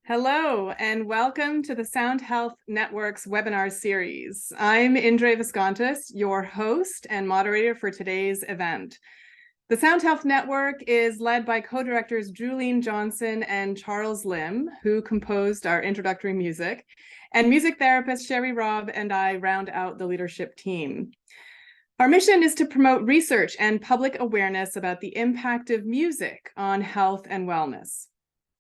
Hello, and welcome to the Sound Health Network's webinar series. I'm Indre Viscontis, your host and moderator for today's event. The Sound Health Network is led by co-directors Julene Johnson and Charles Lim, who composed our introductory music, and music therapist Sherry Robb and I round out the leadership team. Our mission is to promote research and public awareness about the impact of music on health and wellness.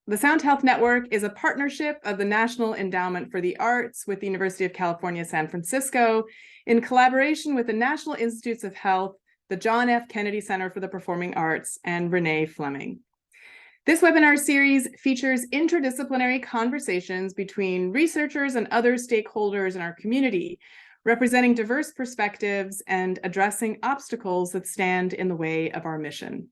The Sound Health Network is a partnership of the National Endowment for the Arts with the University of California, San Francisco, in collaboration with the National Institutes of Health, the John F. Kennedy Center for the Performing Arts, and Renée Fleming. This webinar series features interdisciplinary conversations between researchers and other stakeholders in our community, representing diverse perspectives and addressing obstacles that stand in the way of our mission.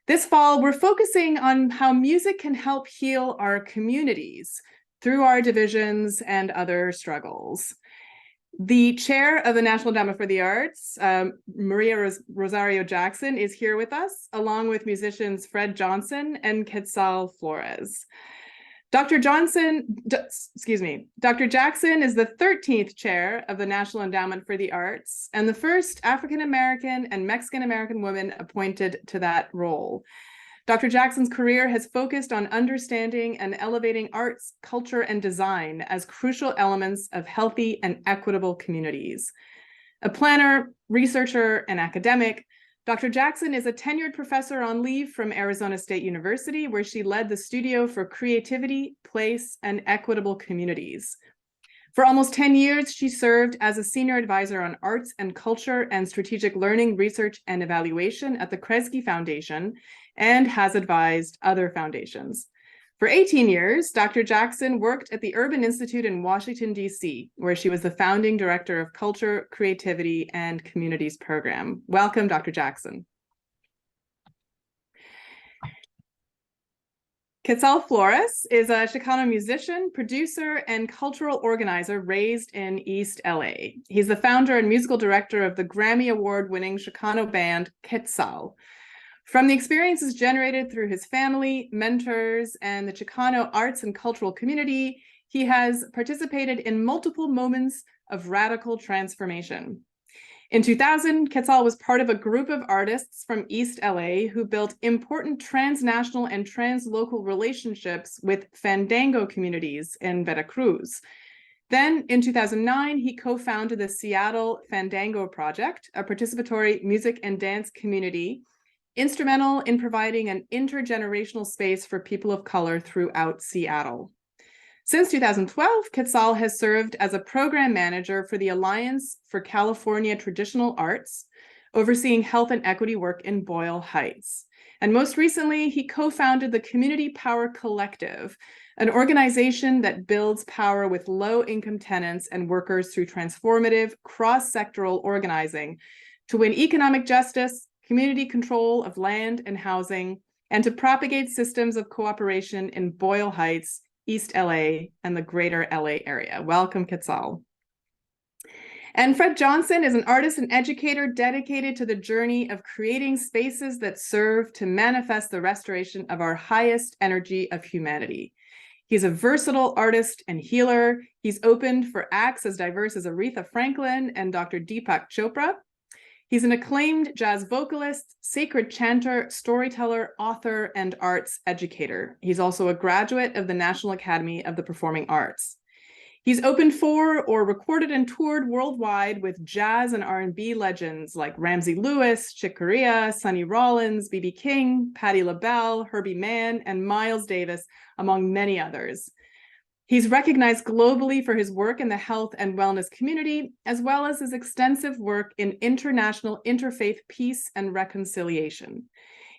This fall, we're focusing on how music can help heal our communities through our divisions and other struggles. The chair of the National Endowment for the Arts, Rosario Jackson, is here with us, along with musicians Fred Johnson and Quetzal Flores. Dr. Jackson is the 13th chair of the National Endowment for the Arts and the first African-American and Mexican-American woman appointed to that role. Dr. Jackson's career has focused on understanding and elevating arts, culture, and design as crucial elements of healthy and equitable communities. A planner, researcher, and academic, Dr. Jackson is a tenured professor on leave from Arizona State University, where she led the Studio for Creativity, Place, and Equitable Communities. For almost 10 years, she served as a senior advisor on arts and culture and strategic learning, research, and evaluation at the Kresge Foundation and has advised other foundations. For 18 years, Dr. Jackson worked at the Urban Institute in Washington, D.C., where she was the founding director of Culture, Creativity, and Communities program. Welcome, Dr. Jackson. Quetzal Flores is a Chicano musician, producer, and cultural organizer raised in East LA. He's the founder and musical director of the Grammy Award-winning Chicano band Quetzal. From the experiences generated through his family, mentors, and the Chicano arts and cultural community, he has participated in multiple moments of radical transformation. In 2000, Quetzal was part of a group of artists from East LA who built important transnational and translocal relationships with Fandango communities in Veracruz. Then, in 2009, he co-founded the Seattle Fandango Project, a participatory music and dance community instrumental in providing an intergenerational space for people of color throughout Seattle. Since 2012, Quetzal has served as a program manager for the Alliance for California Traditional Arts, overseeing health and equity work in Boyle Heights. And most recently, he co-founded the Community Power Collective, an organization that builds power with low-income tenants and workers through transformative, cross-sectoral organizing to win economic justice, community control of land and housing, and to propagate systems of cooperation in Boyle Heights, East LA, and the greater LA area. Welcome, Quetzal. And Fred Johnson is an artist and educator dedicated to the journey of creating spaces that serve to manifest the restoration of our highest energy of humanity. He's a versatile artist and healer. He's opened for acts as diverse as Aretha Franklin and Dr. Deepak Chopra. He's an acclaimed jazz vocalist, sacred chanter, storyteller, author, and arts educator. He's also a graduate of the National Academy of the Performing Arts. He's opened for or recorded and toured worldwide with jazz and R&B legends like Ramsey Lewis, Chick Corea, Sonny Rollins, B.B. King, Patti LaBelle, Herbie Mann, and Miles Davis, among many others. He's recognized globally for his work in the health and wellness community, as well as his extensive work in international interfaith peace and reconciliation.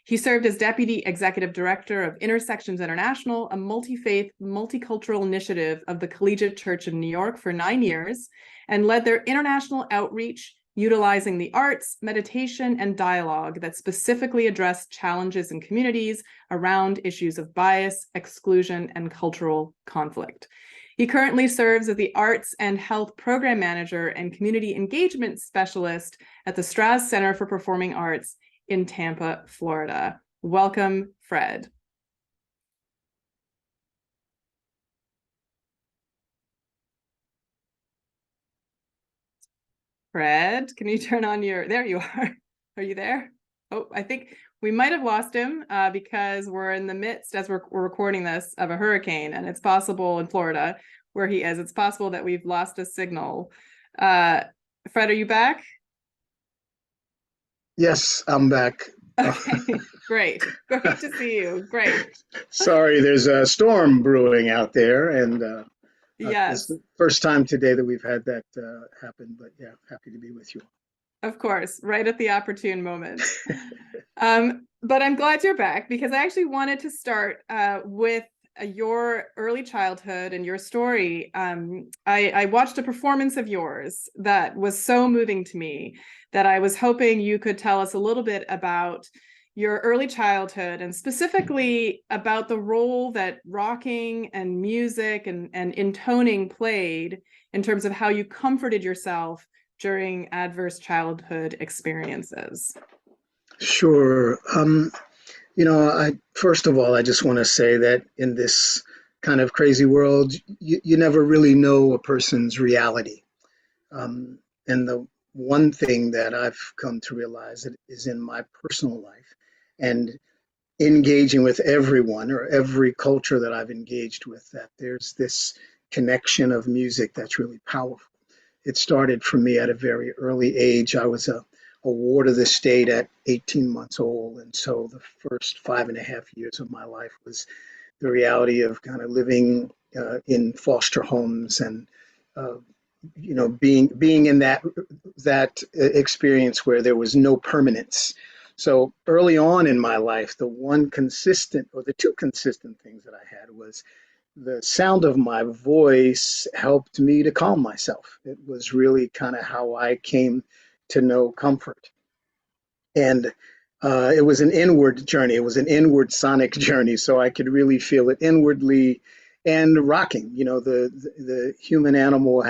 He served as Deputy Executive Director of Intersections International, a multi-faith, multicultural initiative of the Collegiate Church of New York for 9 years, and led their international outreach, utilizing the arts, meditation, and dialogue that specifically address challenges in communities around issues of bias, exclusion, and cultural conflict. He currently serves as the Arts and Health Program Manager and Community Engagement Specialist at the Strauss Center for Performing Arts in Tampa, Florida. Welcome, Fred. Fred, can you turn on there you are. Are you there? Oh, I think we might have lost him because we're in the midst, as we're recording this, of a hurricane, and it's possible in Florida where he is, it's possible that we've lost a signal. Fred, are you back? Yes, I'm back. Okay, great. Great to see you. Great. Sorry, there's a storm brewing out there, and this is Yes, the first time today that we've had that happen. But yeah, happy to be with you. of course, right at the opportune moment. But I'm glad you're back because I actually wanted to start with your early childhood and your story. I watched a performance of yours that was so moving to me that I was hoping you could tell us a little bit about your early childhood and specifically about the role that rocking and music and intoning played in terms of how you comforted yourself during adverse childhood experiences. Sure. I first of all, I just want to say that in this kind of crazy world, you never really know a person's reality. And the one thing that I've come to realize that is in my personal life and engaging with everyone or every culture that I've engaged with, that there's this connection of music that's really powerful. It started for me at a very early age. I was a ward of the state at 18 months old. And so the first 5.5 years of my life was the reality of kind of living in foster homes and uh, being in that experience where there was no permanence. So early on in my life, the one consistent or the two consistent things that I had was the sound of my voice helped me to calm myself. It was really kind of how I came to know comfort. And it was an inward journey. It was an inward sonic journey, so I could really feel it inwardly and rocking. The human animal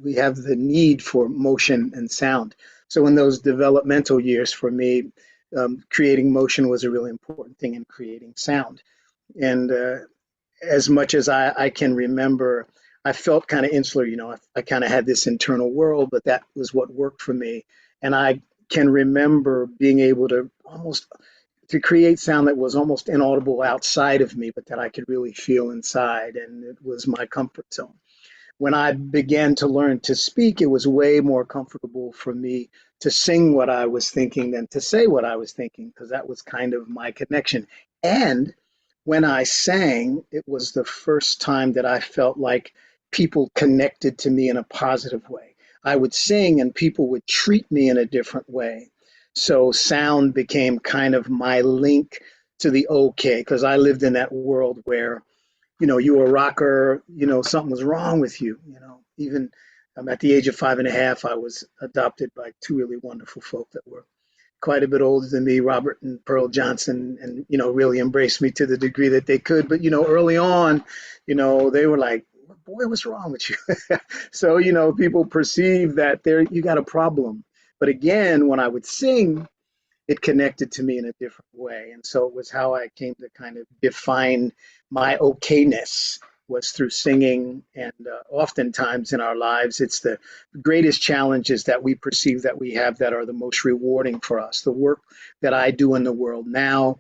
we have the need for motion and sound. So in those developmental years for me, creating motion was a really important thing in creating sound. And as much as I can remember, I felt kind of insular. I kind of had this internal world, but that was what worked for me. And I can remember being able to create sound that was almost inaudible outside of me, but that I could really feel inside. And it was my comfort zone. When I began to learn to speak, it was way more comfortable for me to sing what I was thinking than to say what I was thinking, because that was kind of my connection. And when I sang, it was the first time that I felt like people connected to me in a positive way. I would sing and people would treat me in a different way. So sound became kind of my link to the okay, because I lived in that world where you were a rocker, something was wrong with you. Even at the age of 5.5, I was adopted by two really wonderful folk that were quite a bit older than me, Robert and Pearl Johnson, and, really embraced me to the degree that they could. But, early on, they were like, boy, what's wrong with you? So, people perceive that you got a problem. But again, when I would sing, it connected to me in a different way. And so it was how I came to kind of define my okayness was through singing. And oftentimes in our lives, it's the greatest challenges that we perceive that we have that are the most rewarding for us. The work that I do in the world now,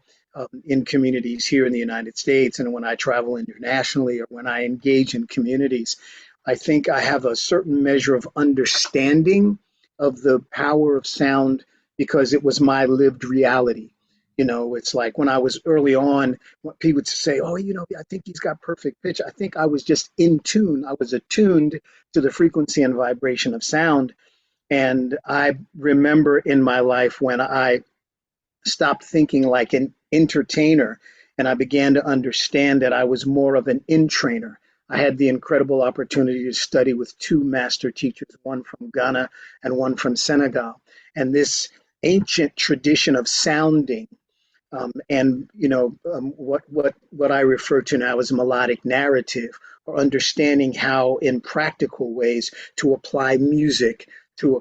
in communities here in the United States, and when I travel internationally or when I engage in communities, I think I have a certain measure of understanding of the power of sound because it was my lived reality. It's like when I was early on, what people would say, oh, I think he's got perfect pitch. I think I was just in tune. I was attuned to the frequency and vibration of sound. And I remember in my life when I stopped thinking like an entertainer and I began to understand that I was more of an entrainer. I had the incredible opportunity to study with two master teachers, one from Ghana and one from Senegal. And this ancient tradition of sounding and what I refer to now as melodic narrative, or understanding how in practical ways to apply music, to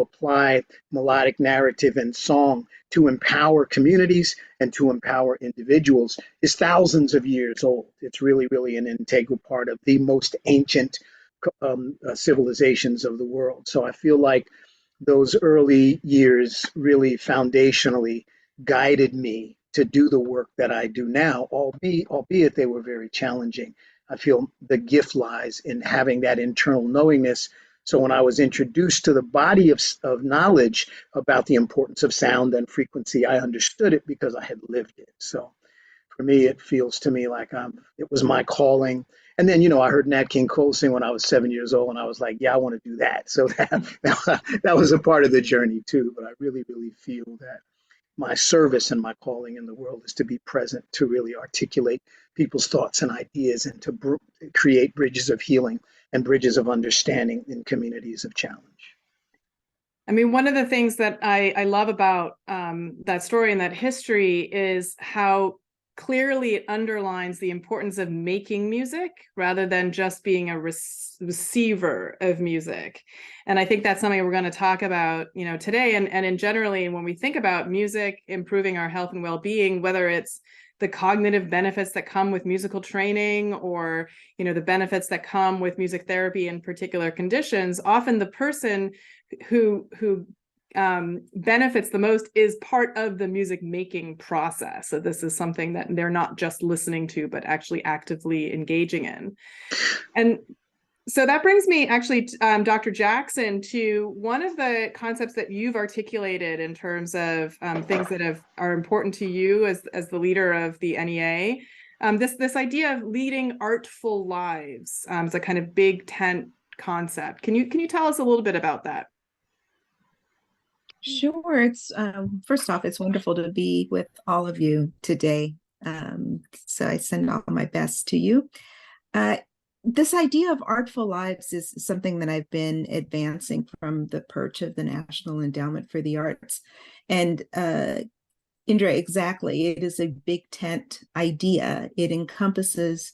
apply melodic narrative and song to empower communities and to empower individuals is thousands of years old. It's really, really an integral part of the most ancient civilizations of the world. So I feel like those early years really foundationally guided me to do the work that I do now, albeit they were very challenging. I feel the gift lies in having that internal knowingness. So when I was introduced to the body of knowledge about the importance of sound and frequency, I understood it because I had lived it. So for me, it feels to me like it was my calling. And then, I heard Nat King Cole sing when I was 7 years old, and I was like, yeah, I want to do that. So that was a part of the journey too. But I really, really feel that my service and my calling in the world is to be present, to really articulate people's thoughts and ideas, and to create bridges of healing and bridges of understanding in communities of challenge. I mean, one of the things that I love about that story and that history is how clearly it underlines the importance of making music rather than just being a receiver of music. And I think that's something we're going to talk about, today and in generally when we think about music improving our health and well-being, whether it's the cognitive benefits that come with musical training or, the benefits that come with music therapy in particular conditions, often the person who benefits the most is part of the music making process. So this is something that they're not just listening to, but actually actively engaging in. And so that brings me actually, Dr. Jackson, to one of the concepts that you've articulated in terms of things that are important to you as the leader of the NEA. This idea of leading artful lives is a kind of big tent concept. Can you tell us a little bit about that? Sure. It's first off, it's wonderful to be with all of you today. So I send all my best to you. This idea of artful lives is something that I've been advancing from the perch of the National Endowment for the Arts. And Indra, exactly, it is a big tent idea. It encompasses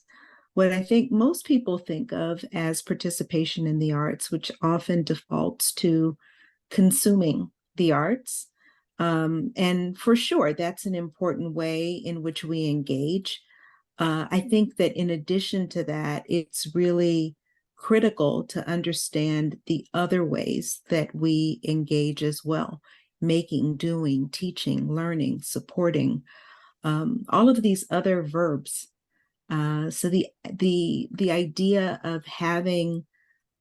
what I think most people think of as participation in the arts, which often defaults to consuming the arts. And for sure, that's an important way in which we engage. I think that in addition to that, it's really critical to understand the other ways that we engage as well: making, doing, teaching, learning, supporting, all of these other verbs. So the idea of having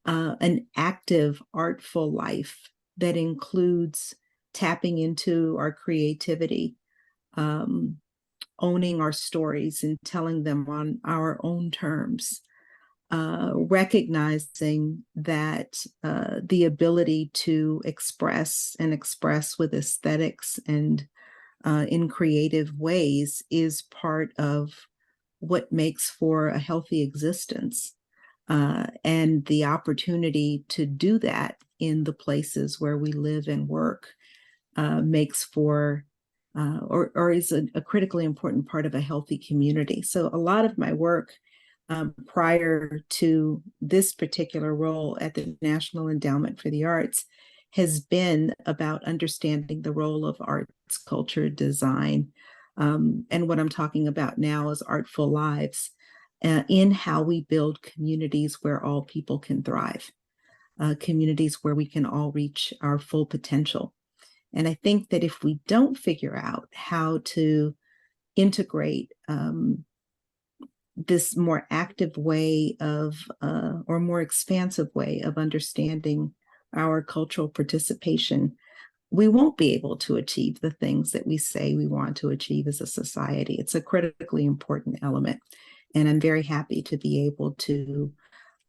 an active, artful life that includes tapping into our creativity, owning our stories and telling them on our own terms, recognizing that the ability to express with aesthetics and in creative ways is part of what makes for a healthy existence. And the opportunity to do that in the places where we live and work makes for or is a critically important part of a healthy community. So a lot of my work prior to this particular role at the National Endowment for the Arts has been about understanding the role of arts, culture, design. And what I'm talking about now is artful lives in how we build communities where all people can thrive, communities where we can all reach our full potential. And I think that if we don't figure out how to integrate this more active way of, or more expansive way of understanding our cultural participation, we won't be able to achieve the things that we say we want to achieve as a society. It's a critically important element. And I'm very happy to be able to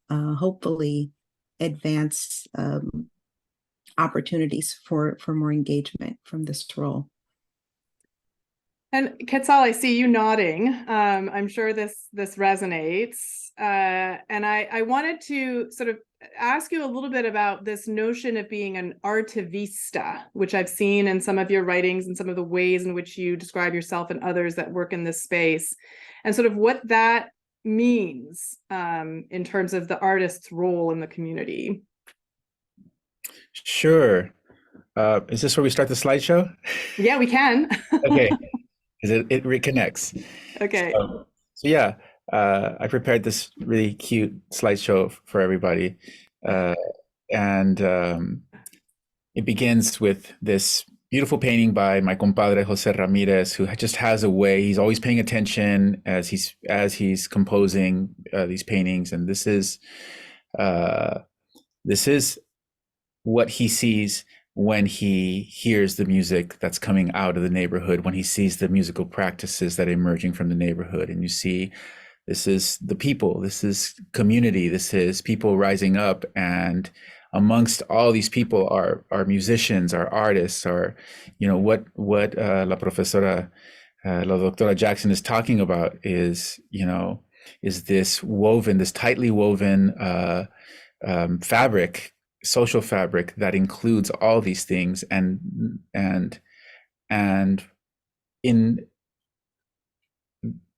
hopefully advance opportunities for more engagement from this role. And Quetzal, I see you nodding. I'm sure this resonates. And I wanted to sort of ask you a little bit about this notion of being an artivista, which I've seen in some of your writings and some of the ways in which you describe yourself and others that work in this space, and sort of what that means in terms of the artist's role in the community. Sure. Is this where we start the slideshow? Yeah, we can. Okay, because it reconnects. Okay. So yeah, I prepared this really cute slideshow for everybody. And it begins with this beautiful painting by my compadre Jose Ramirez, who just has a way. He's always paying attention as he's composing these paintings, and this is what he sees when he hears the music that's coming out of the neighborhood, when he sees the musical practices that are emerging from the neighborhood. And you see, this is the people, this is community, this is people rising up, and amongst all these people are musicians, are artists, are, you know, what la profesora, la doctora Jackson is talking about is, you know, is this woven, this tightly woven fabric, social fabric that includes all these things, and in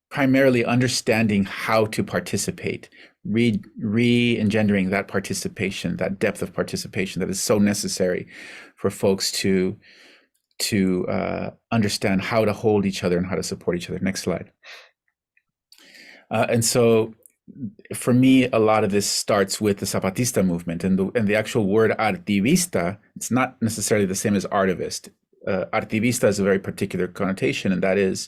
primarily understanding how to participate, re-engendering that participation, that depth of participation that is so necessary for folks to understand how to hold each other and how to support each other. Next slide. And so for me, a lot of this starts with the Zapatista movement, and the actual word artivista. It's not necessarily the same as artivist. Artivista is a very particular connotation, and that is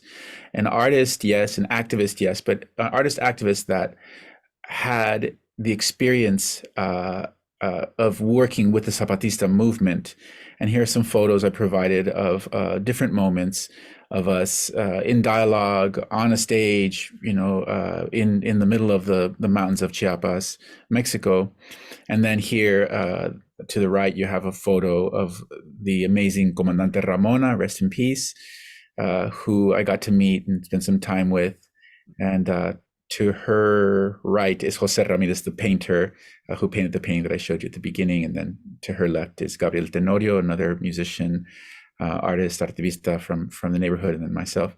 an artist, yes, an activist, yes, but an artist activist that had the experience of working with the Zapatista movement. And here are some photos I provided of different moments of us in dialogue, on a stage, you know, in the middle of the mountains of Chiapas, Mexico. And then here to the right, you have a photo of the amazing Comandante Ramona, rest in peace, who I got to meet and spend some time with. And to her right is Jose Ramirez, the painter, who painted the painting that I showed you at the beginning. And then to her left is Gabriel Tenorio, another musician, artist, artivista from the neighborhood, and then myself.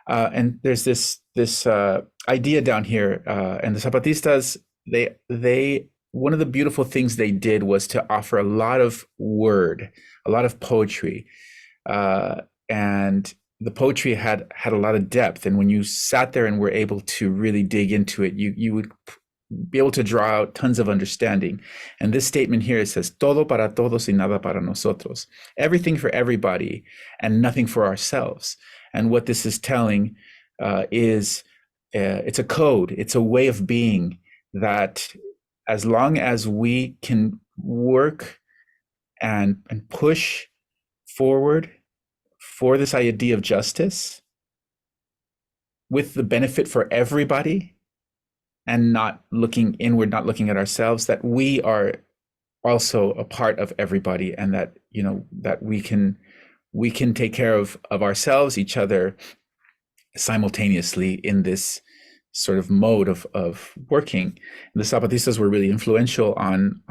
And there's this idea down here, and the Zapatistas, they one of the beautiful things they did was to offer a lot of word, a lot of poetry, and the poetry had a lot of depth. And when you sat there and were able to really dig into it, you would be able to draw out tons of understanding. And this statement here, it says, todo para todos y nada para nosotros. Everything for everybody and nothing for ourselves. And what this is telling is it's a code, it's a way of being that as long as we can work and push forward for this idea of justice with the benefit for everybody, and not looking inward, not looking at ourselves, that we are also a part of everybody, and that, you know, that we can take care of ourselves, each other, simultaneously in this sort of mode of working. And the Zapatistas were really influential on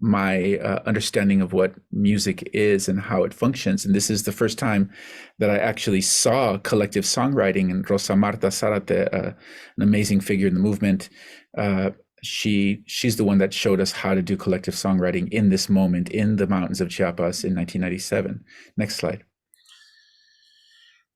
my understanding of what music is and how it functions. And this is the first time that I actually saw collective songwriting. And Rosa Marta Zarate, an amazing figure in the movement, she's the one that showed us how to do collective songwriting in this moment in the mountains of Chiapas in 1997. Next slide.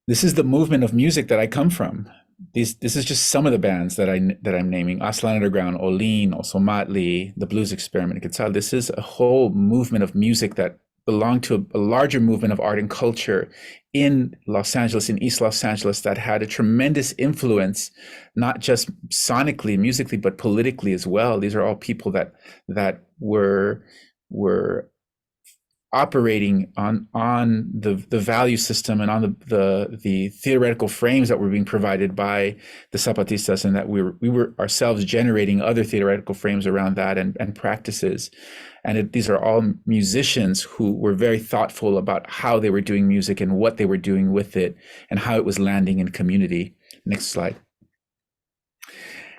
This is the movement of music that I come from. This is just some of the bands that I'm naming: Aslan Underground, Olin, Osomatli, the Blues Experiment, Quetzal. This is a whole movement of music that belonged to a larger movement of art and culture in Los Angeles, in East Los Angeles, that had a tremendous influence, not just sonically, musically, but politically as well. These are all people that were operating on the value system and on the theoretical frames that were being provided by the Zapatistas, and that we were ourselves generating other theoretical frames around that and practices. And these are all musicians who were very thoughtful about how they were doing music and what they were doing with it and how it was landing in community. Next slide.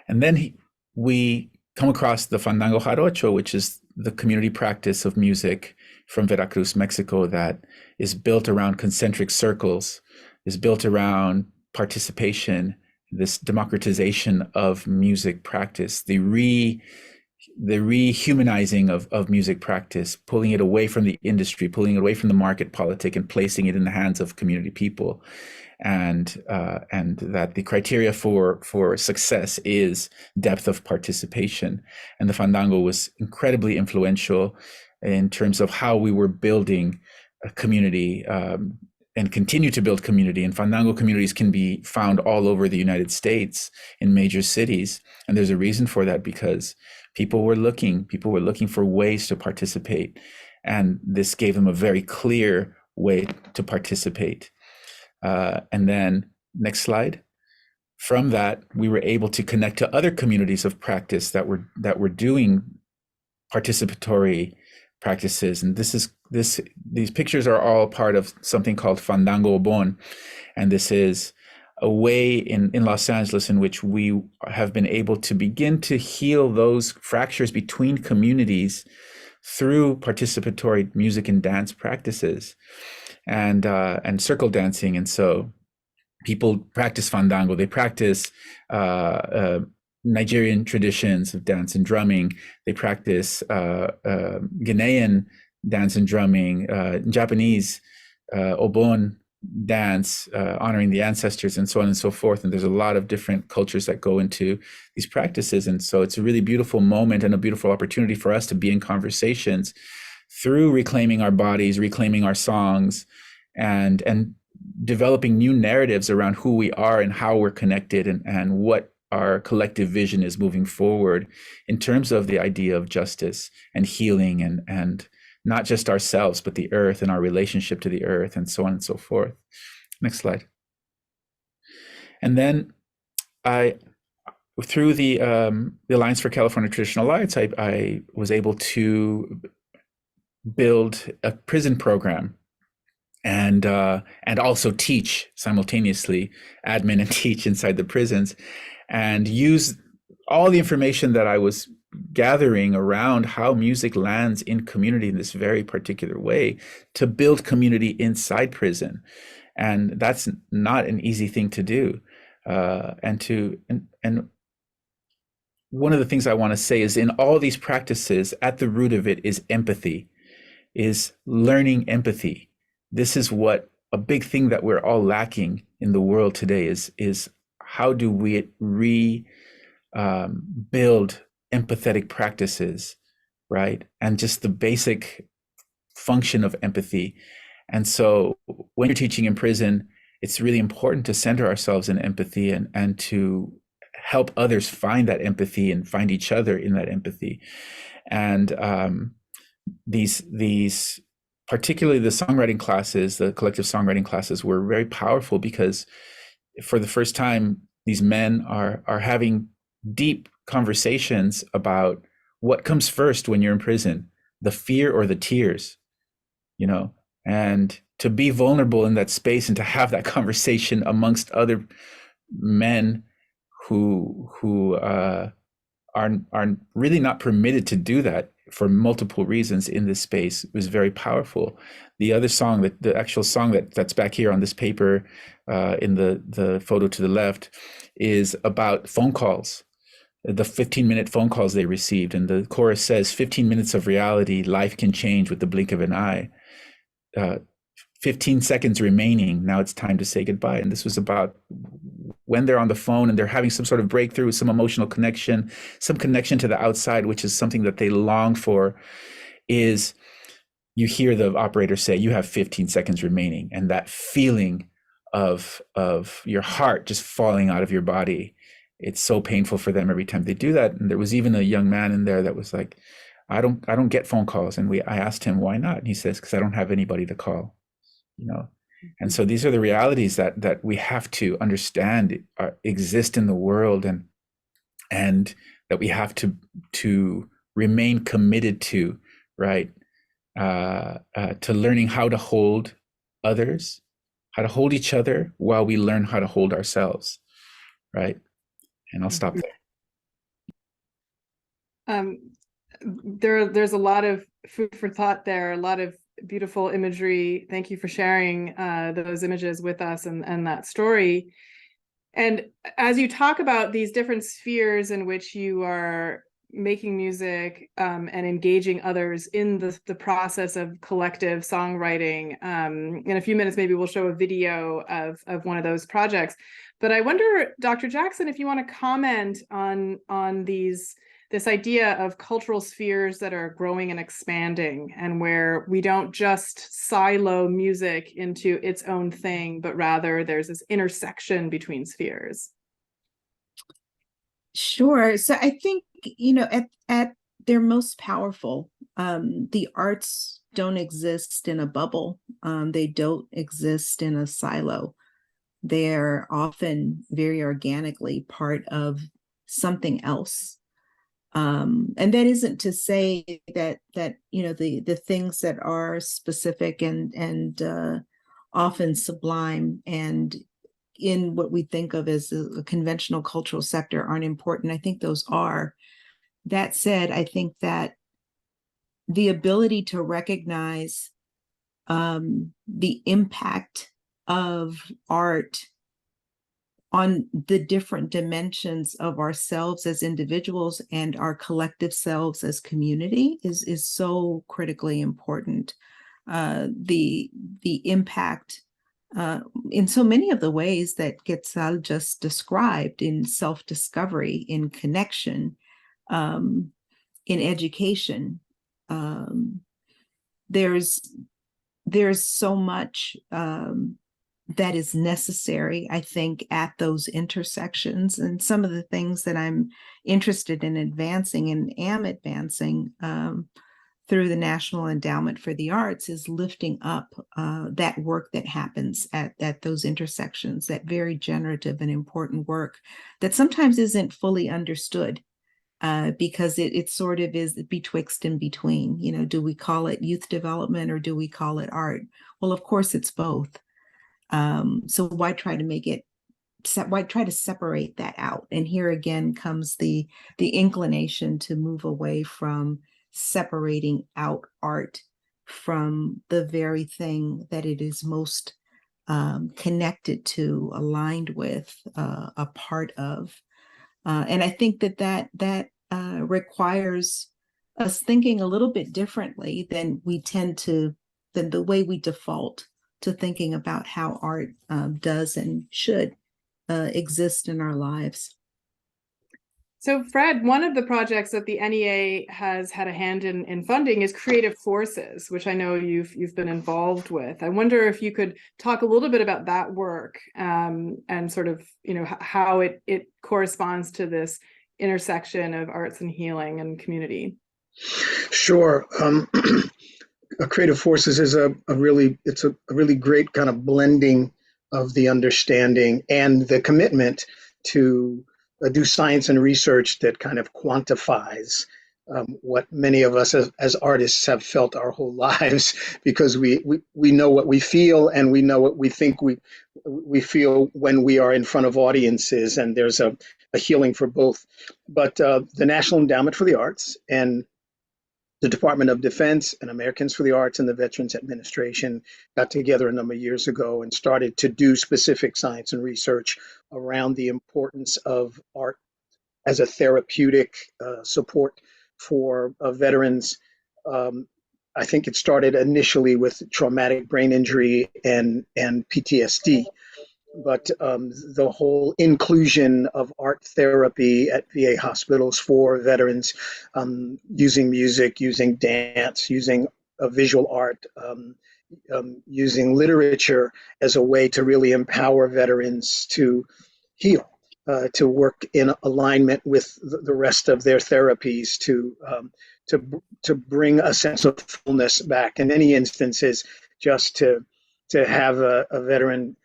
And then we come across the Fandango Jarocho, which is the community practice of music from Veracruz, Mexico, that is built around concentric circles, is built around participation, this democratization of music practice, the rehumanizing of music practice, pulling it away from the industry, pulling it away from the market politic, and placing it in the hands of community people. And that the criteria for success is depth of participation. And the Fandango was incredibly influential. in terms of how we were building a community, and continue to build community. And Fandango communities can be found all over the United States in major cities. And there's a reason for that, because people were looking for ways to participate. And this gave them a very clear way to participate. And then next slide. From that, we were able to connect to other communities of practice that were doing participatory practices. And these pictures are all part of something called Fandango Obon. And this is a way in Los Angeles in which we have been able to begin to heal those fractures between communities through participatory music and dance practices and circle dancing. And so people practice Fandango, they practice Nigerian traditions of dance and drumming, they practice Ghanaian dance and drumming, Japanese Obon dance, honoring the ancestors, and so on and so forth. And there's a lot of different cultures that go into these practices. And so it's a really beautiful moment and a beautiful opportunity for us to be in conversations through reclaiming our bodies, reclaiming our songs, and developing new narratives around who we are and how we're connected, and what our collective vision is moving forward in terms of the idea of justice and healing, and not just ourselves, but the earth and our relationship to the earth, and so on and so forth. Next slide. And then through the Alliance for California Traditional Arts, I was able to build a prison program and also teach simultaneously, admin and teach inside the prisons, and use all the information that I was gathering around how music lands in community in this very particular way to build community inside prison. And that's not an easy thing to do. And one of the things I want to say is, in all these practices, at the root of it is empathy, is learning empathy. This is what a big thing that we're all lacking in the world today is how do we build empathetic practices, right? And just the basic function of empathy. And so when you're teaching in prison, it's really important to center ourselves in empathy and to help others find that empathy and find each other in that empathy. And these particularly the songwriting classes, the collective songwriting classes, were very powerful, because for the first time, these men are having deep conversations about what comes first when you're in prison, the fear or the tears, and to be vulnerable in that space and to have that conversation amongst other men who are really not permitted to do that for multiple reasons in this space was very powerful. The other song, the actual song that's back here on this paper, in the photo to the left, is about phone calls, the 15-minute phone calls they received. And the chorus says, 15 minutes of reality, life can change with the blink of an eye. 15 seconds remaining, now it's time to say goodbye. And this was about when they're on the phone and they're having some sort of breakthrough, some emotional connection, some connection to the outside, which is something that they long for, is you hear the operator say, you have 15 seconds remaining. And that feeling of your heart just falling out of your body, it's so painful for them every time they do that. And there was even a young man in there that was like, I don't get phone calls. And I asked him, why not? And he says, because I don't have anybody to call, And so these are the realities that we have to understand exist in the world, and that we have to remain committed to, right? To learning how to hold others, how to hold each other while we learn how to hold ourselves, right? And I'll stop there. There's a lot of food for thought there, a lot of beautiful imagery. Thank you for sharing those images with us and that story. And as you talk about these different spheres in which you are making music and engaging others in the process of collective songwriting, in a few minutes maybe we'll show a video of one of those projects. But I wonder, Dr. Jackson, if you want to comment on this this idea of cultural spheres that are growing and expanding, and where we don't just silo music into its own thing, but rather there's this intersection between spheres. Sure. So I think, at their most powerful, the arts don't exist in a bubble. They don't exist in a silo. They're often very organically part of something else. And that isn't to say that the things that are specific and often sublime and in what we think of as a conventional cultural sector aren't important. I think those are. That said, I think that the ability to recognize the impact of art on the different dimensions of ourselves as individuals and our collective selves as community is so critically important. The impact in so many of the ways that Quetzal just described, in self-discovery, in connection, in education. There's so much that is necessary, I think, at those intersections. And some of the things that I'm interested in advancing and am advancing through the National Endowment for the Arts is lifting up that work that happens at those intersections, that very generative and important work that sometimes isn't fully understood because it sort of is betwixt and between. Do we call it youth development or do we call it art? Well, of course, it's both. So why try to separate that out? And here again comes the inclination to move away from separating out art from the very thing that it is most connected to, aligned with, a part of. And I think that requires us thinking a little bit differently than the way we default to thinking about how art does and should exist in our lives. So Fred, one of the projects that the NEA has had a hand in funding is Creative Forces, which I know you've been involved with. I wonder if you could talk a little bit about that work and sort of, how it corresponds to this intersection of arts and healing and community. Sure. Creative Forces is a really great kind of blending of the understanding and the commitment to do science and research that kind of quantifies what many of us as artists have felt our whole lives, because we know what we feel and we know what we think we feel when we are in front of audiences, and there's a healing for both. But the National Endowment for the Arts and the Department of Defense and Americans for the Arts and the Veterans Administration got together a number of years ago and started to do specific science and research around the importance of art as a therapeutic support for veterans. I think it started initially with traumatic brain injury and PTSD. But the whole inclusion of art therapy at VA hospitals for veterans, using music, using dance, using visual art, using literature as a way to really empower veterans to heal, to work in alignment with the rest of their therapies, to bring a sense of fullness back. In many instances, just to have a veteran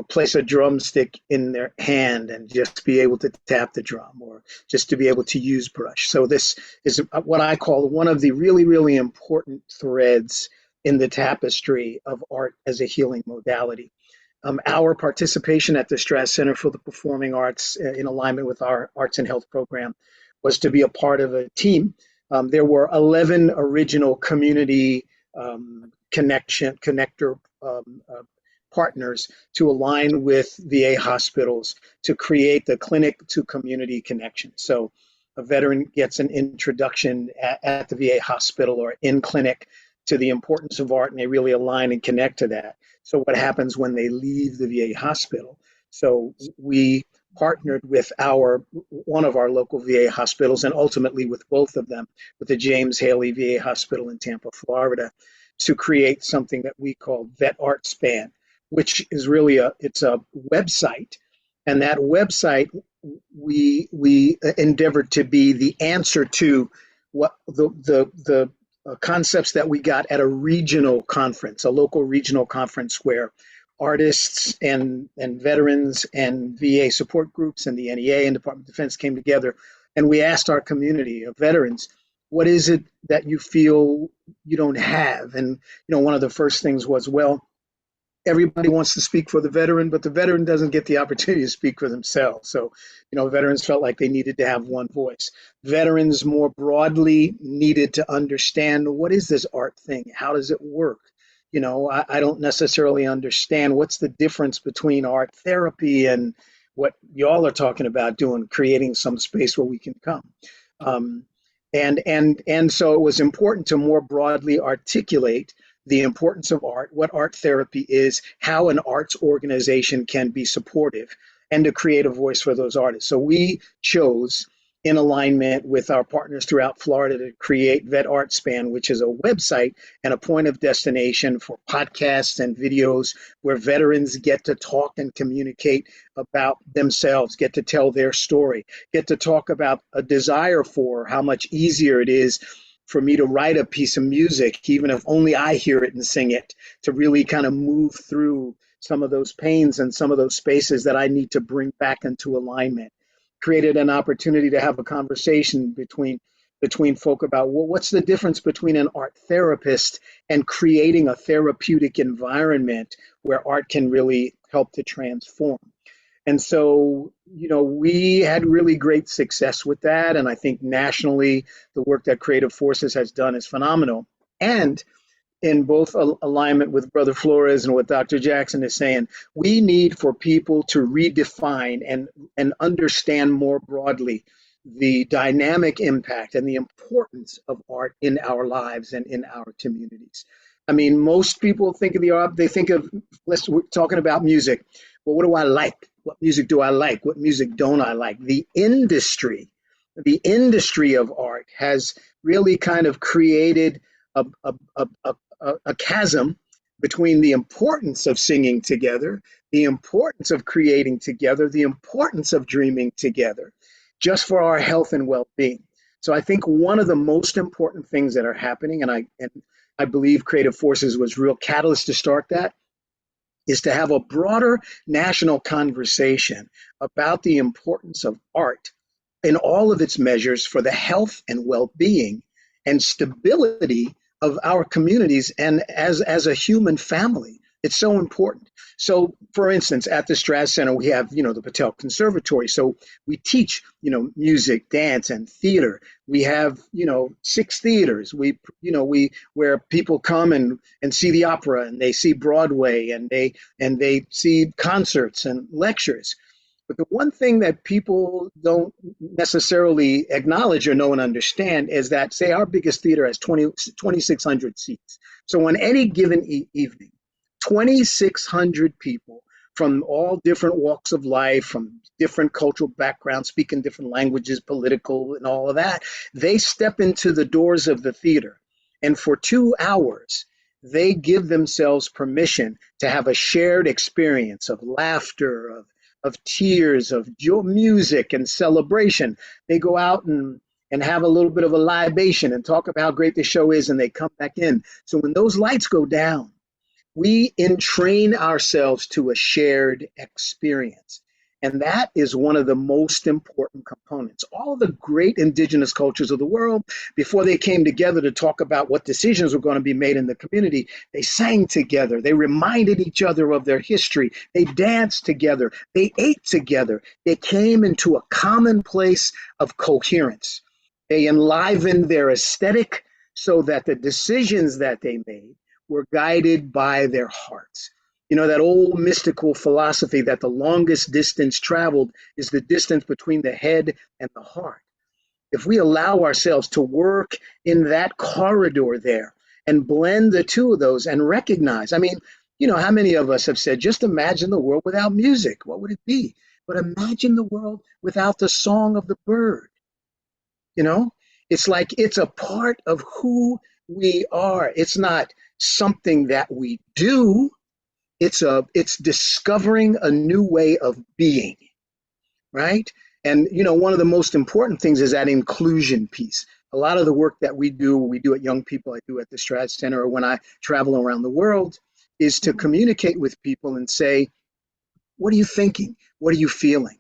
place a drumstick in their hand and just be able to tap the drum, or just to be able to use brush. So this is what I call one of the really, really important threads in the tapestry of art as a healing modality. Our participation at the Strass Center for the Performing Arts, in alignment with our Arts and Health program, was to be a part of a team. There were 11 original community connector partners to align with VA hospitals to create the clinic to community connection. So a veteran gets an introduction at the VA hospital or in clinic to the importance of art, and they really align and connect to that. So what happens when they leave the VA hospital? So we partnered with one of our local VA hospitals, and ultimately with both of them, with the James Haley VA Hospital in Tampa, Florida, to create something that we call Vet Art Span, which is really it's a website, and that website we endeavored to be the answer to what the concepts that we got at a regional conference, a local regional conference where artists and veterans and VA support groups and the NEA and Department of Defense came together, and we asked our community of veterans, what is it that you feel you don't have? And one of the first things was, well, everybody wants to speak for the veteran, but the veteran doesn't get the opportunity to speak for themselves. So, veterans felt like they needed to have one voice. Veterans more broadly needed to understand, what is this art thing? How does it work? I don't necessarily understand what's the difference between art therapy and what y'all are talking about doing, creating some space where we can come. And so it was important to more broadly articulate the importance of art, what art therapy is, how an arts organization can be supportive, and to create a voice for those artists. So we chose, in alignment with our partners throughout Florida, to create Vet Art Span, which is a website and a point of destination for podcasts and videos where veterans get to talk and communicate about themselves, get to tell their story, get to talk about a desire for how much easier it is for me to write a piece of music, even if only I hear it and sing it, to really kind of move through some of those pains and some of those spaces that I need to bring back into alignment. Created an opportunity to have a conversation between folk about, well, what's the difference between an art therapist and creating a therapeutic environment where art can really help to transform. And so, we had really great success with that. And I think nationally, the work that Creative Forces has done is phenomenal. And in both alignment with Brother Flores and what Dr. Jackson is saying, we need for people to redefine and understand more broadly the dynamic impact and the importance of art in our lives and in our communities. I mean, most people think of the art, we're talking about music. Well, what do I like? What music do I like? What music don't I like? The industry of art has really kind of created a chasm between the importance of singing together, the importance of creating together, the importance of dreaming together, just for our health and well-being. So I think one of the most important things that are happening, and I believe Creative Forces was real catalyst to start that, is to have a broader national conversation about the importance of art in all of its measures for the health and well-being and stability of our communities and as a human family. It's so important. So, for instance, at the Strass Center, we have, the Patel Conservatory. So we teach, music, dance, and theater. We have, 6 theaters. Where people come and see the opera, and they see Broadway, and they see concerts and lectures. But the one thing that people don't necessarily acknowledge or know and understand is that, say, our biggest theater has 2,600 seats. So on any given evening, 2,600 people from all different walks of life, from different cultural backgrounds, speaking different languages, political and all of that, they step into the doors of the theater. And for 2 hours, they give themselves permission to have a shared experience of laughter, of tears, of music and celebration. They go out and have a little bit of a libation and talk about how great the show is, and they come back in. So when those lights go down, we entrain ourselves to a shared experience. And that is one of the most important components. All the great indigenous cultures of the world, before they came together to talk about what decisions were going to be made in the community, they sang together. They reminded each other of their history. They danced together. They ate together. They came into a common place of coherence. They enlivened their aesthetic so that the decisions that they made were guided by their hearts. That old mystical philosophy that the longest distance traveled is the distance between the head and the heart. If we allow ourselves to work in that corridor there and blend the two of those and recognize, how many of us have said, just imagine the world without music? What would it be? But imagine the world without the song of the bird. You know, it's like it's a part of who we are. It's not something that we do. It's discovering a new way of being, right? And one of the most important things is that inclusion piece. A lot of the work that we do at Young People, I do at the Strat Center, or when I travel around the world, is to communicate with people and say, what are you thinking? What are you feeling?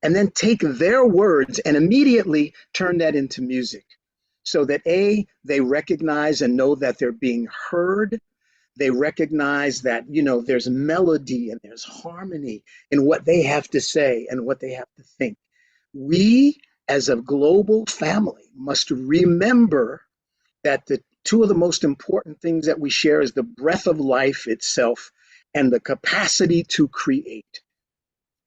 And then take their words and immediately turn that into music so that they recognize and know that they're being heard. They recognize that, there's melody and there's harmony in what they have to say and what they have to think. We, as a global family, must remember that the two of the most important things that we share is the breath of life itself and the capacity to create.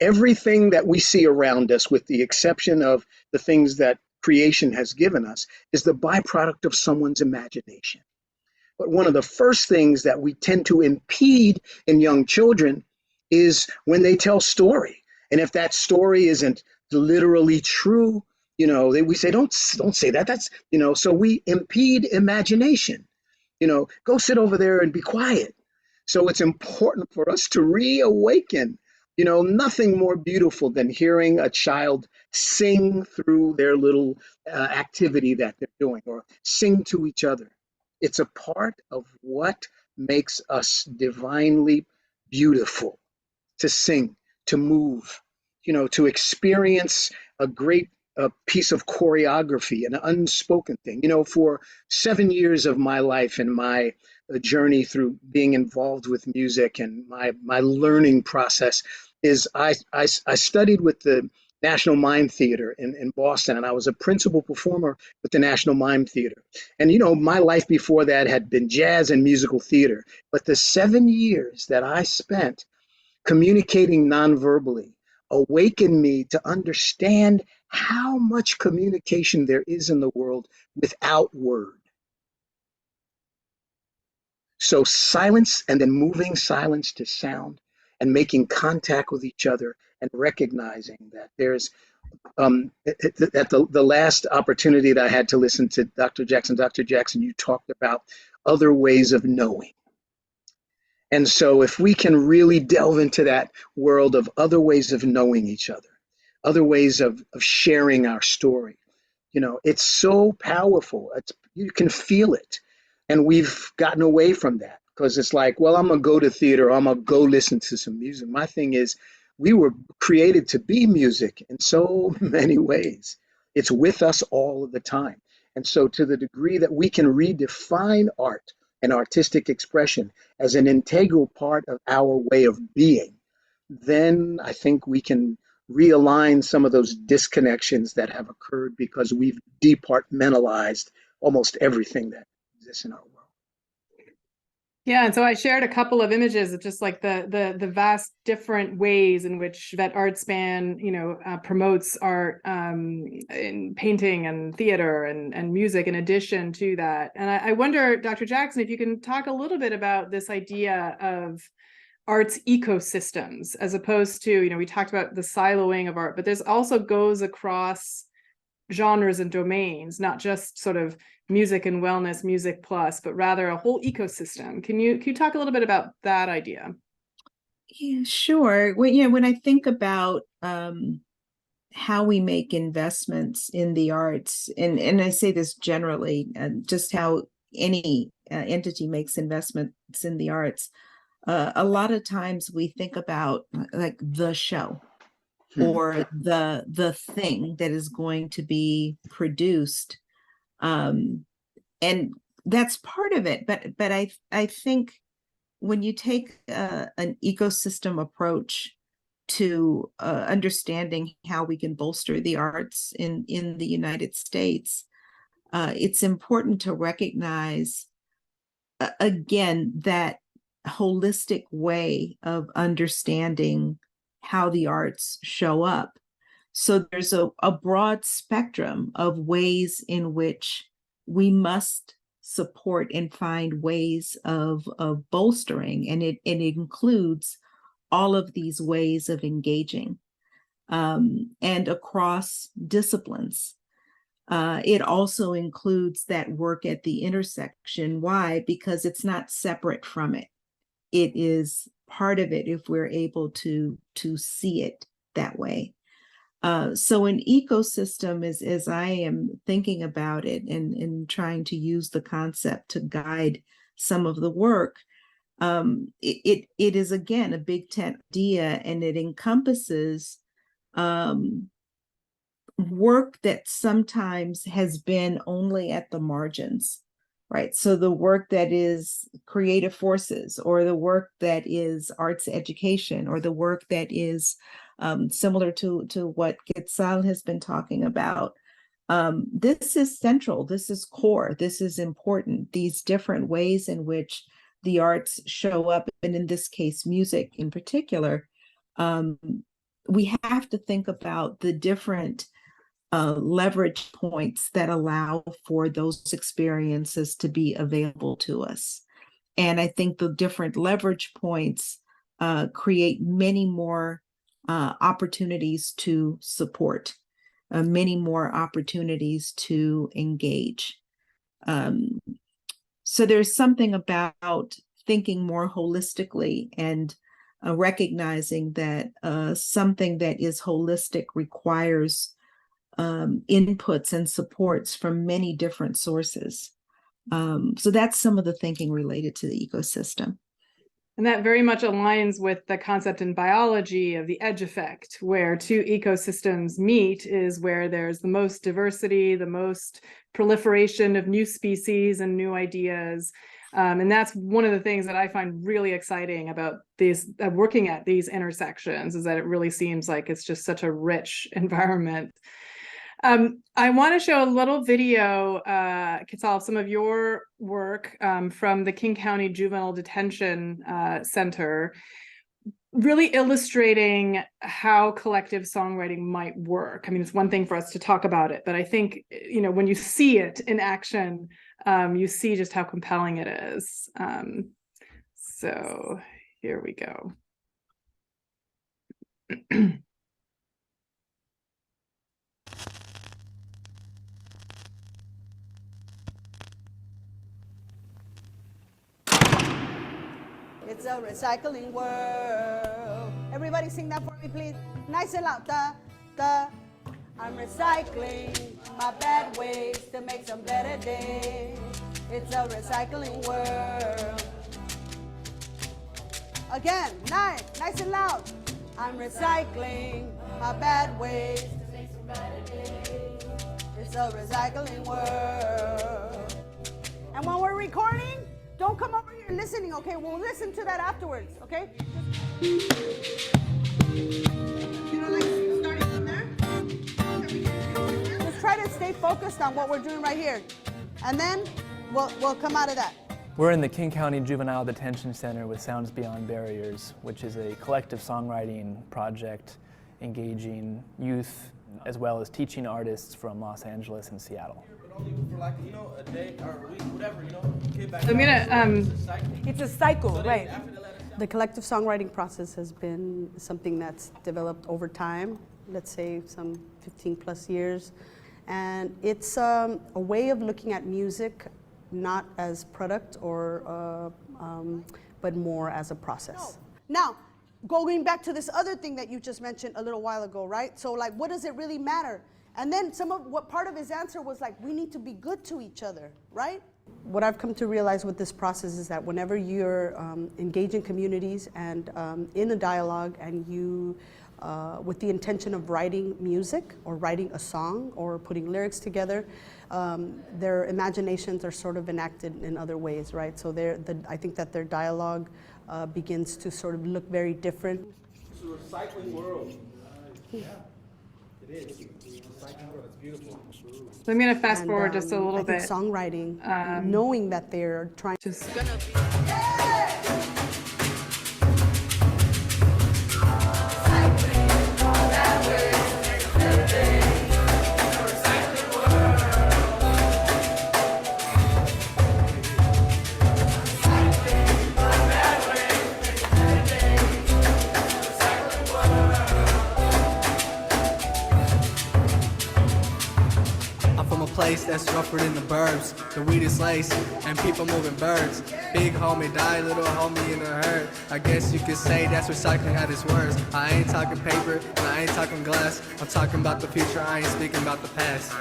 Everything that we see around us, with the exception of the things that creation has given us, is the byproduct of someone's imagination. But one of the first things that we tend to impede in young children is when they tell story. And if that story isn't literally true, we say, don't say that. That's, so we impede imagination. Go sit over there and be quiet. So it's important for us to reawaken. Nothing more beautiful than hearing a child sing through their little activity that they're doing, or sing to each other. It's a part of what makes us divinely beautiful, to sing, to move, to experience a great piece of choreography, an unspoken thing. For 7 years of my life and my journey through being involved with music, and my learning process is I studied with the National Mime Theater in Boston, and I was a principal performer with the National Mime Theater. And my life before that had been jazz and musical theater. But the 7 years that I spent communicating nonverbally awakened me to understand how much communication there is in the world without word. So silence, and then moving silence to sound, and making contact with each other, and recognizing that there's at the last opportunity that I had to listen to Dr. Jackson, you talked about other ways of knowing. And so if we can really delve into that world of other ways of knowing each other, other ways of sharing our story, it's so powerful. You can feel it. And we've gotten away from that because it's like, well, I'm going to go to theater, or I'm going to go listen to some music. My thing is, we were created to be music in so many ways. It's with us all of the time. And so to the degree that we can redefine art and artistic expression as an integral part of our way of being, then I think we can realign some of those disconnections that have occurred because we've departmentalized almost everything that exists in our world. Yeah, and so I shared a couple of images of just like the vast different ways in which that art span, promotes art in painting and theater and music in addition to that. And I wonder, Dr. Jackson, if you can talk a little bit about this idea of arts ecosystems, as opposed to, we talked about the siloing of art, but there's also goes across genres and domains, not just sort of music and wellness, music plus, but rather a whole ecosystem. Can you talk a little bit about that idea? Yeah, sure. When I think about how we make investments in the arts, and I say this generally, just how any entity makes investments in the arts, a lot of times we think about like the show or the thing that is going to be produced, and that's part of it. But I think when you take an ecosystem approach to understanding how we can bolster the arts in the United States, it's important to recognize again that holistic way of understanding how the arts show up. So there's a broad spectrum of ways in which we must support and find ways of bolstering, and it includes all of these ways of engaging. and across disciplines. It also includes that work at the intersection. Why? Because it's not separate from it. It is part of it if we're able to see it that way. So an ecosystem, as I am thinking about it and trying to use the concept to guide some of the work, it is, again, a big tent idea, and it encompasses work that sometimes has been only at the margins, right? So the work that is creative forces, or the work that is arts education, or the work that is similar to what Quetzal has been talking about. This is central, this is core, this is important, these different ways in which the arts show up, and in this case, music in particular. We have to think about the different leverage points that allow for those experiences to be available to us. And I think the different leverage points create many more opportunities to support, many more opportunities to engage. So there's something about thinking more holistically and recognizing that something that is holistic requires inputs and supports from many different sources. So that's some of the thinking related to the ecosystem. And that very much aligns with the concept in biology of the edge effect, where two ecosystems meet is where there's the most diversity, the most proliferation of new species and new ideas. And that's one of the things that I find really exciting about these working at these intersections, is that it really seems like it's just such a rich environment. I want to show a little video, Quetzal, of some of your work from the King County Juvenile Detention Center, really illustrating how collective songwriting might work. I mean, it's one thing for us to talk about it, but I think, you know, when you see it in action, you see just how compelling it is. So here we go. It's a recycling world. Everybody sing that for me, please. Nice and loud. Da, da. I'm recycling my bad ways to make some better days. It's a recycling world. Again, nice and loud. I'm recycling my bad ways to make some better days. It's a recycling world. And when we're recording, don't come over here listening, okay? We'll listen to that afterwards, okay? You know, like starting from there? Just try to stay focused on what we're doing right here. And then we'll come out of that. We're in the King County Juvenile Detention Center with Sounds Beyond Barriers, which is a collective songwriting project engaging youth as well as teaching artists from Los Angeles and Seattle. For like, you know, a day or a week, whatever, you know, get back. I'm gonna It's a cycle, right? The collective songwriting process has been something that's developed over time, let's say some 15 plus years. And it's a way of looking at music not as product or, but more as a process. Now, going back to this other thing that you just mentioned a little while ago, right? So like, what does it really matter? And then part of his answer was like, we need to be good to each other, right? What I've come to realize with this process is that whenever you're engaging communities and in a dialogue, and you, with the intention of writing music or writing a song or putting lyrics together, their imaginations are sort of enacted in other ways, right? So I think that their dialogue begins to sort of look very different. It's a recycling world. Yeah, it is. It's beautiful. So I'm going to fast forward just a little I think bit. songwriting, knowing that they're trying to. place that's rougher than the burbs. The weed is lace and people moving birds. Big homie die, little homie in a herd. I guess you could say that's recycling how this works. I ain't talking paper and I ain't talking glass. I'm talking about the future, I ain't speaking about the past.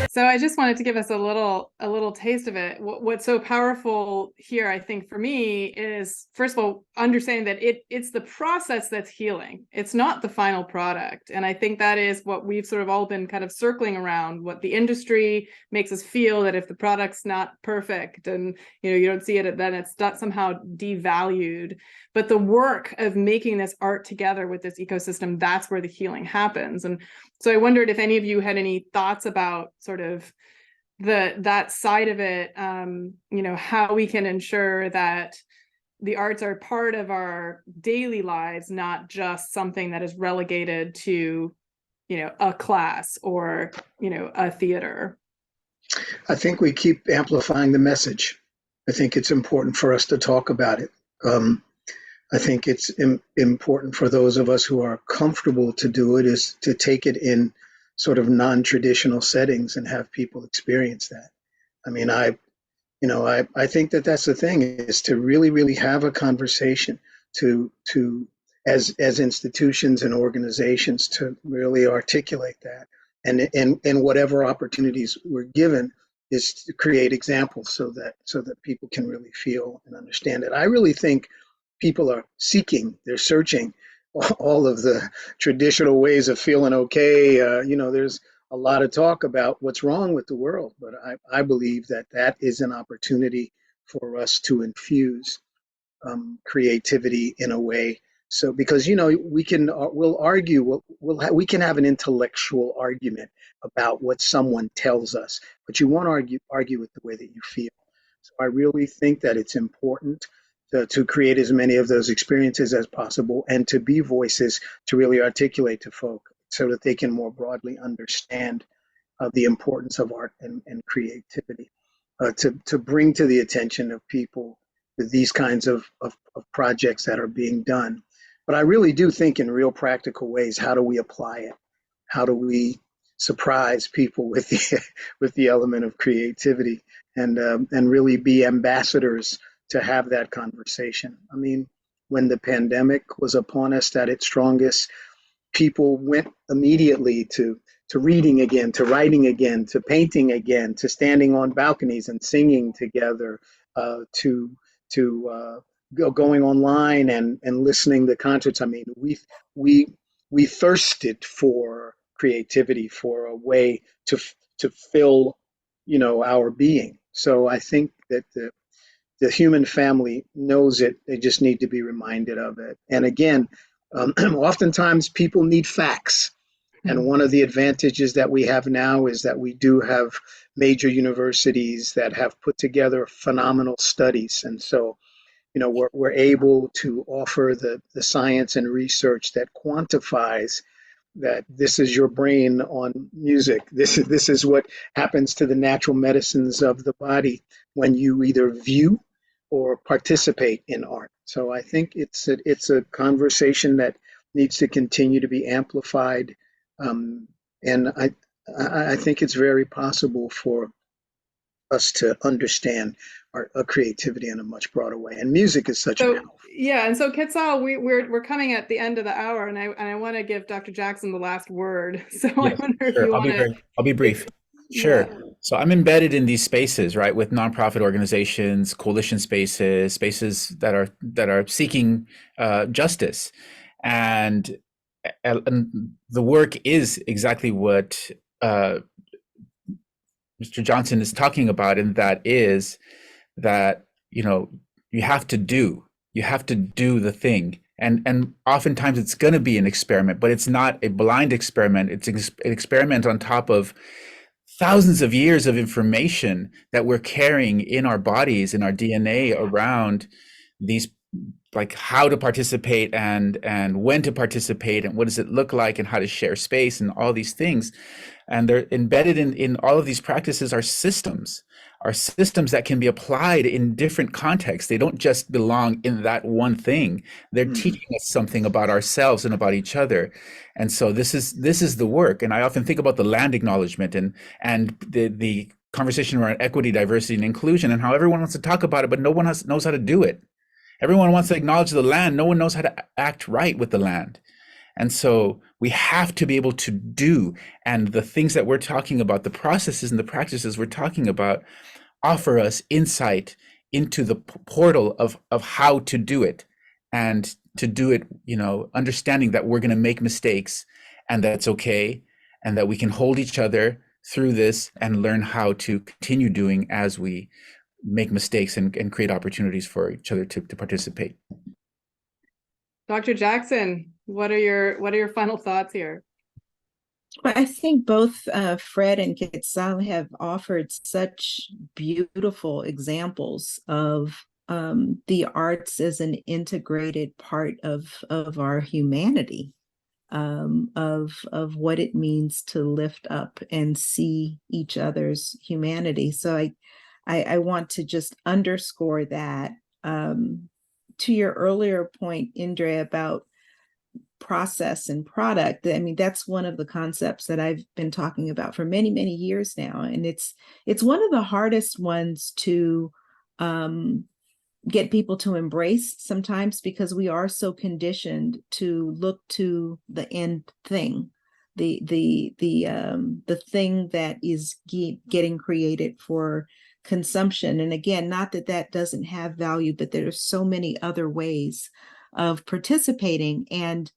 So I just wanted to give us a little taste of it. What's so powerful here, I think, for me is, first of all, understanding that it's the process that's healing. It's not the final product. And I think that is what we've sort of all been kind of circling around, what the industry makes us feel, that if the product's not perfect and you don't see it, then it's not somehow devalued. But the work of making this art together with this ecosystem, that's where the healing happens. And so I wondered if any of you had any thoughts about sort of that side of it, how we can ensure that the arts are part of our daily lives, not just something that is relegated to, a class or, a theater. I think we keep amplifying the message. I think it's important for us to talk about it. I think it's important for those of us who are comfortable to do it, is to take it in sort of non-traditional settings and have people experience that. I mean, I think that's the thing, is to really, really have a conversation to as institutions and organizations, to really articulate that, and whatever opportunities we're given is to create examples so that people can really feel and understand it. I really think people are seeking, they're searching all of the traditional ways of feeling okay. There's a lot of talk about what's wrong with the world, but I believe that is an opportunity for us to infuse creativity in a way. So, because we'll argue, we can have an intellectual argument about what someone tells us, but you won't argue with the way that you feel. So I really think that it's important to create as many of those experiences as possible, and to be voices to really articulate to folk so that they can more broadly understand the importance of art and creativity, to bring to the attention of people these kinds of projects that are being done. But I really do think in real practical ways, how do we apply it? How do we surprise people with the element of creativity, and really be ambassadors to have that conversation? I mean, when the pandemic was upon us at its strongest, people went immediately to reading again, to writing again, to painting again, to standing on balconies and singing together, to going online and listening to concerts. I mean, we thirsted for creativity, for a way to fill our being. So I think that the human family knows it. They just need to be reminded of it. And again, oftentimes people need facts. And one of the advantages that we have now is that we do have major universities that have put together phenomenal studies. And so, we're able to offer the science and research that quantifies that this is your brain on music. This is what happens to the natural medicines of the body when you either view or participate in art. So I think it's a conversation that needs to continue to be amplified, and I think it's very possible for us to understand our creativity in a much broader way. And music is such a powerful. Yeah, and so Quetzal, we're coming at the end of the hour, and I want to give Dr. Jackson the last word. So yes, I wonder if you want to. I'll be brief. Sure. Yeah. So I'm embedded in these spaces, right, with nonprofit organizations, coalition spaces that are seeking justice, and the work is exactly what Mr. Johnson is talking about, and that is that you have to do the thing, and oftentimes it's going to be an experiment, but it's not a blind experiment. It's an experiment on top of thousands of years of information that we're carrying in our bodies, in our DNA, around these, like how to participate and when to participate and what does it look like and how to share space and all these things. And they're embedded in all of these practices are systems, are systems that can be applied in different contexts. They don't just belong in that one thing. They're teaching us something about ourselves and about each other. And so this is the work. And I often think about the land acknowledgement and the conversation around equity, diversity, and inclusion, and how everyone wants to talk about it, but no one knows how to do it. Everyone wants to acknowledge the land. No one knows how to act right with the land. And so we have to be able to do, and the things that we're talking about, the processes and the practices we're talking about, offer us insight into the portal of how to do it, and to do it, understanding that we're going to make mistakes, and that's okay, and that we can hold each other through this and learn how to continue doing as we make mistakes and create opportunities for each other to participate. Dr. Jackson, what are your final thoughts here? Well, I think both Fred and Quetzal have offered such beautiful examples of the arts as an integrated part of our humanity, of what it means to lift up and see each other's humanity. So I want to just underscore that. To your earlier point, Indre, about process and product, I mean, that's one of the concepts that I've been talking about for many, many years now. And it's one of the hardest ones to get people to embrace sometimes, because we are so conditioned to look to the end thing, the thing that is getting created for consumption. And again, not that that doesn't have value, but there are so many other ways of participating. And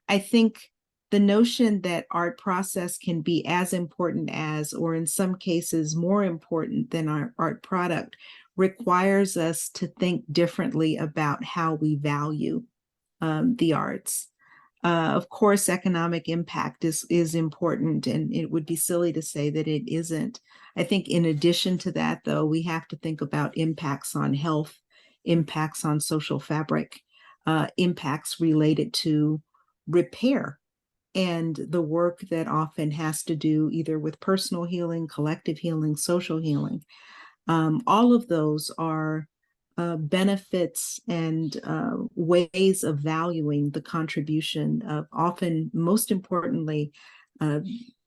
I think the notion that art process can be as important as, or in some cases more important than, our art product requires us to think differently about how we value the arts. Of course, economic impact is important, and it would be silly to say that it isn't. I think in addition to that, though, we have to think about impacts on health, impacts on social fabric, impacts related to repair, and the work that often has to do either with personal healing, collective healing, social healing. All of those are benefits and ways of valuing the contribution of, often most importantly,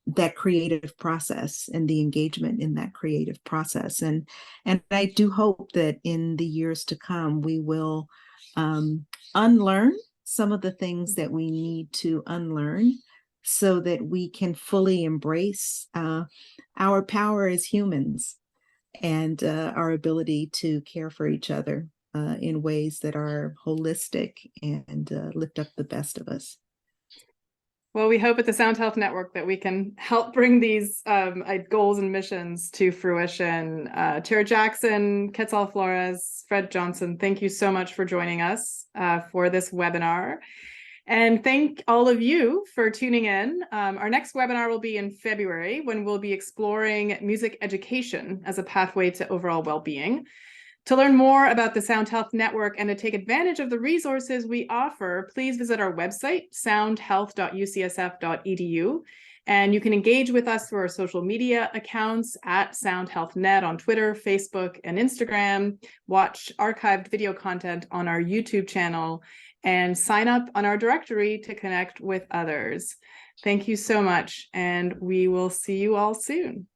that creative process and the engagement in that creative process. And I do hope that in the years to come, we will unlearn some of the things that we need to unlearn, so that we can fully embrace our power as humans, and our ability to care for each other in ways that are holistic and lift up the best of us. Well, we hope at the Sound Health Network that we can help bring these goals and missions to fruition. Chair Jackson, Quetzal Flores, Fred Johnson, thank you so much for joining us for this webinar. And thank all of you for tuning in. Our next webinar will be in February, when we'll be exploring music education as a pathway to overall well-being. To learn more about the Sound Health Network and to take advantage of the resources we offer, please visit our website, soundhealth.ucsf.edu. And you can engage with us through our social media accounts at SoundHealthNet on Twitter, Facebook, and Instagram. Watch archived video content on our YouTube channel, and sign up on our directory to connect with others. Thank you so much, and we will see you all soon.